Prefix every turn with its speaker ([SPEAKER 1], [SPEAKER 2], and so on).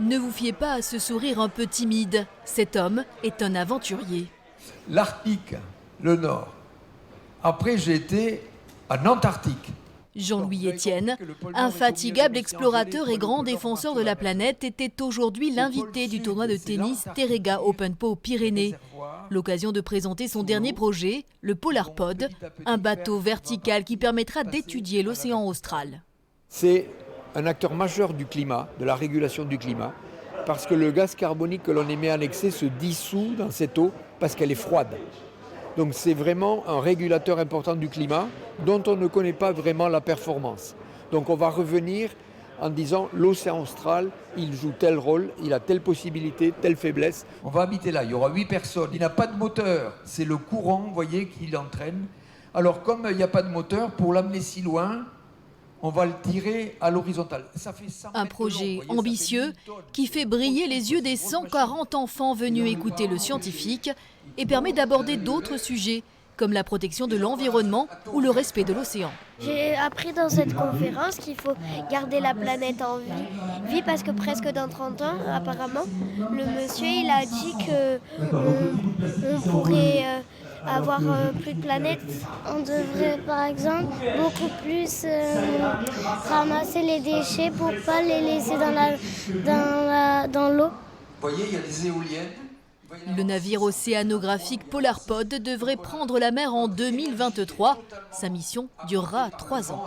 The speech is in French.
[SPEAKER 1] Ne vous fiez pas à ce sourire un peu timide. Cet homme est un aventurier.
[SPEAKER 2] L'Arctique, le Nord. Après, j'ai été en Antarctique.
[SPEAKER 1] Jean-Louis Etienne, infatigable explorateur et grand défenseur de la planète, était aujourd'hui l'invité du tournoi de tennis Terrega Open Po aux Pyrénées. L'occasion de présenter son dernier projet, le Polarpod, un bateau vertical qui permettra d'étudier l'océan austral.
[SPEAKER 3] C'est un acteur majeur du climat, de la régulation du climat, parce que le gaz carbonique que l'on émet en excès se dissout dans cette eau parce qu'elle est froide. Donc c'est vraiment un régulateur important du climat dont on ne connaît pas vraiment la performance. Donc on va revenir en disant l'océan austral, il joue tel rôle, il a telle possibilité, telle faiblesse.
[SPEAKER 2] On va habiter là, il y aura 8 personnes. Il n'a pas de moteur, c'est le courant, vous voyez, qui l'entraîne. Alors comme il n'y a pas de moteur, pour l'amener si loin, on va le tirer à l'horizontale.
[SPEAKER 1] Un projet ambitieux qui fait briller les yeux des 140 enfants venus écouter le scientifique et permet d'aborder d'autres sujets comme la protection de l'environnement ou le respect de l'océan.
[SPEAKER 4] J'ai appris dans cette conférence qu'il faut garder la planète en vie parce que presque dans 30 ans, apparemment, le monsieur il a dit qu'on pourrait avoir plus de planètes.
[SPEAKER 5] On devrait par exemple beaucoup plus ramasser les déchets pour ne pas les laisser dans l'eau.
[SPEAKER 2] Vous voyez, il y a des éoliennes.
[SPEAKER 1] Le navire océanographique Polarpod devrait prendre la mer en 2023. Sa mission durera 3 ans.